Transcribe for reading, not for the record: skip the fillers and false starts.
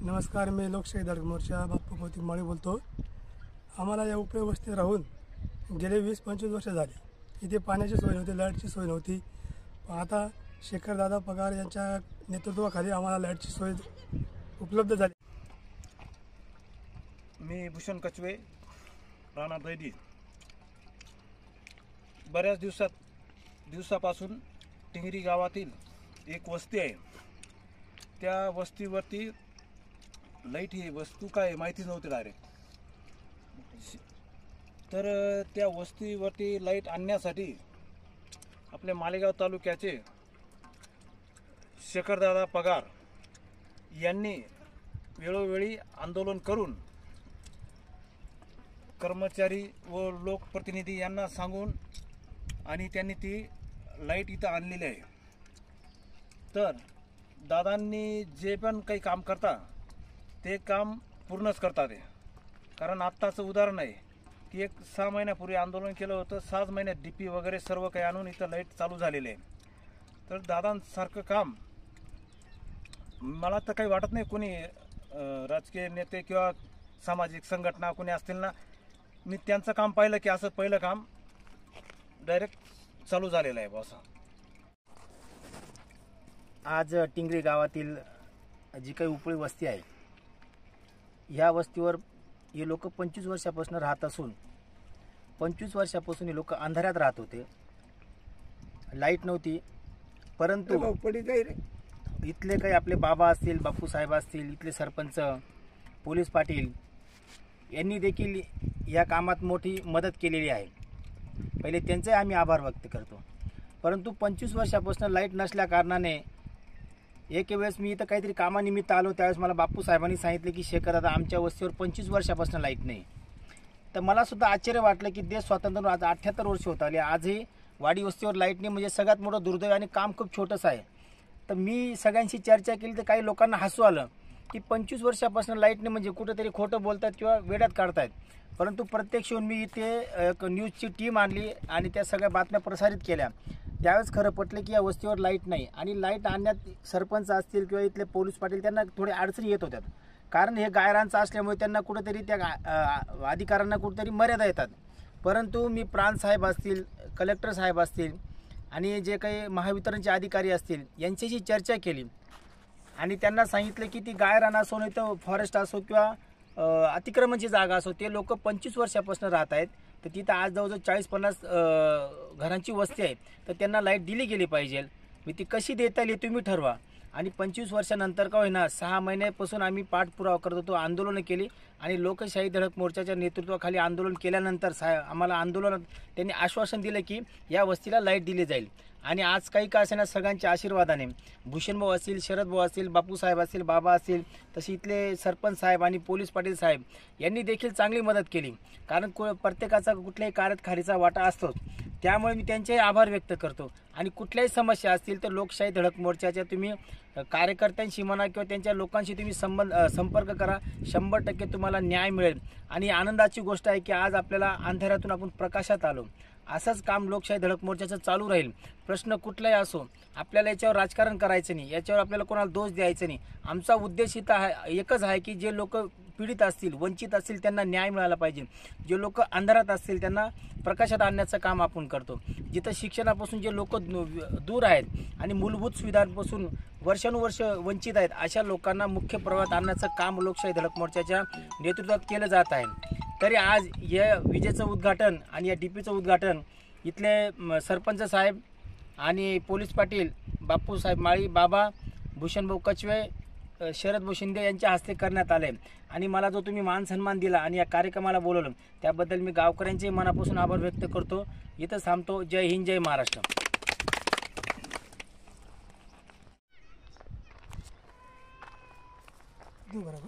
नमस्कार, मी लोकशाही धडक मोर्चा बाप्पू कौतिक माळी बोलतो। आम्हाला या उपळी वस्तीत राहून गेले 20-25 वर्ष झाली। इथे पाण्याची सोय नव्हती, लाईटची सोय नव्हती। आता शेखरदादा पगार यांच्या नेतृत्वाखाली आम्हाला लाईटची सोय उपलब्ध झाली। मी भूषण कचवे, राणा दैदी। बऱ्याच दिवसापासून टिंगरी गावातील एक वस्ती आहे। त्या वस्तीवरती लाईट ही वस्तू काय माहिती नव्हती डायरेक्ट। तर त्या वस्तीवरती लाईट आणण्यासाठी आपल्या मालेगाव तालुक्याचे शेखरदादा पगार यांनी वेळोवेळी आंदोलन करून कर्मचारी व लोकप्रतिनिधी यांना सांगून आणि त्यांनी ती लाईट इथं आणलेली आहे। तर दादांनी जे पण काही काम करता ते काम पूर्णच करतात। कारण आत्ताचं उदाहरण आहे की 6 महिन्यापूर्वी आंदोलन केलं होतं, 6 महिन्यात डीपी वगैरे सर्व काही आणून इथं लाईट चालू झालेली आहे। तर दादांसारखं काम मला तर काही वाटत नाही कोणी राजकीय नेते किंवा सामाजिक संघटना कोणी असतील ना, मी त्यांचं काम पाहिलं की असं पहिलं काम डायरेक्ट चालू झालेलं आहे बॉस। आज टिंगरी गावातील जी काही उपळी वस्ती आहे, ह्या वस्तीवर हे लोक 25 वर्षापासून राहत असून 25 वर्षापासून हे लोक अंधारात राहत होते। लाईट नव्हती, परंतु इथले काही आपले बाबा असतील, बापू साहेब असतील, इथले सरपंच, पोलीस पाटील यांनी देखील या कामात मोठी मदत केलेली आहे। पहिले त्यांचे आम्ही आभार व्यक्त करतो। परंतु 25 वर्षापासून लाईट नसल्या कारणाने एक वेळेस मी इथं काहीतरी कामानिमित्त आलो, त्यावेळेस मला बापू साहेबांनी सांगितले की शेखरदादा आमच्या वस्तीवर 25 वर्षापासून लाईट नाही। तर मला सुद्धा आश्चर्य वाटलं की देश स्वातंत्र्य आज 78 वर्ष होत आली, आजही वाडी वस्तीवर लाईट नाही म्हणजे सगळ्यात मोठं दुर्दैव आणि काम खूप छोटंच आहे। तर मी सगळ्यांशी चर्चा केली तर काही लोकांना हसू आलं की 25 वर्षापासून लाईट नाही म्हणजे कुठेतरी खोटं बोलतात किंवा वेड्यात काढतायत। परंतु प्रत्यक्ष येऊन मी इथे एक न्यूजची टीम आणली आणि त्या सगळ्या बातम्या प्रसारित केल्या। त्यावेळेस खरं पटलं की या वस्तीवर लाईट नाही आणि लाईट आणण्यात सरपंच असतील किंवा इथले पोलीस पाटील त्यांना थोडे अडचणी येत होत्या। कारण हे गायरांचं असल्यामुळे त्यांना कुठेतरी त्या अधिकाऱ्यांना कुठेतरी मर्यादा येतात। परंतु मी प्रांत साहेब असतील, कलेक्टर साहेब असतील आणि जे काही महावितरणचे अधिकारी असतील यांच्याशी चर्चा केली आणि त्यांना सांगितलं की ती गायरान असो नाही तर फॉरेस्ट असो किंवा अतिक्रमणची जागा असो, ते लोक 25 वर्षापासून राहत आहेत। तर तिथं आज जवळजवळ 40-50 घरांची वस्ती आहे, तर त्यांना लाईट दिली गेली पाहिजे। मी ती कशी देता येईल तुम्ही ठरवा। आणि 25 वर्षानंतर का होईना 6 महिन्यापासून आम्ही पाठपुरावा करत होतो, आंदोलनं केली आणि लोकशाही धडक मोर्चाच्या नेतृत्वाखाली आंदोलन केल्यानंतर आम्हाला आंदोलनात त्यांनी आश्वासन दिलं की या वस्तीला लाईट दिली जाईल। आणि आज काही का असेना सगळ्यांच्या आशीर्वादाने भूषण भाऊ असतील, शरद भाऊ असतील, बापू साहेब असतील, बाबा असतील, तसे इथले सरपंच साहेब आणि पोलीस पाटील साहेब यांनी देखील चांगली मदत केली। कारण प्रत्येकाचा कुठल्याही कार्यात खारीचा वाटा असतोच, त्यामुळे मी त्यांचेही आभार व्यक्त करतो। आणि कुठल्याही समस्या असतील तर लोकशाही धडक मोर्चाच्या तुम्ही कार्यकर्त्यांशी म्हणा किंवा त्यांच्या लोकांशी तुम्ही संपर्क करा, 100% तुम्हाला न्याय मिळेल। आणि आनंदाची गोष्ट आहे की आज आपल्याला अंधारातून आपण प्रकाशात आलो। असंच काम लोकशाही धडक मोर्चाचं चालू राहील। प्रश्न कुठलाही असो, आपल्याला याच्यावर राजकारण करायचं नाही, याच्यावर आपल्याला कोणाला दोष द्यायचा नाही। आमचा उद्देश इथं एकच आहे की जे लोक पीडित असतील, वंचित असतील त्यांना न्याय मिळाला पाहिजे। जे लोक अंधारात असतील त्यांना प्रकाशात आणण्याचं काम आपण करतो। जिथं शिक्षणापासून जे लोक दूर आहेत आणि मूलभूत सुविधांपासून वर्षानुवर्ष वंचित आहेत, अशा लोकांना मुख्य प्रवाहात आणण्याचं काम लोकशाही धडक मोर्चाच्या नेतृत्वात केलं जात आहे। तरी आज या विजेचं उद्घाटन आणि या डीपीचं उद्घाटन इथले सरपंच साहेब आणि पोलीस पाटील बापू साहेब माळी, बाबा, भूषण भाऊ कचवे, शरद भाऊ शिंदे यांच्या हस्ते करण्यात आले। आणि मला जो तुम्ही मान सन्मान दिला आणि या कार्यक्रमाला बोलवलं त्याबद्दल मी गावकऱ्यांचे मनापासून आभार व्यक्त करतो। इथं थांबतो। जय हिंद, जय महाराष्ट्र। बरोबर।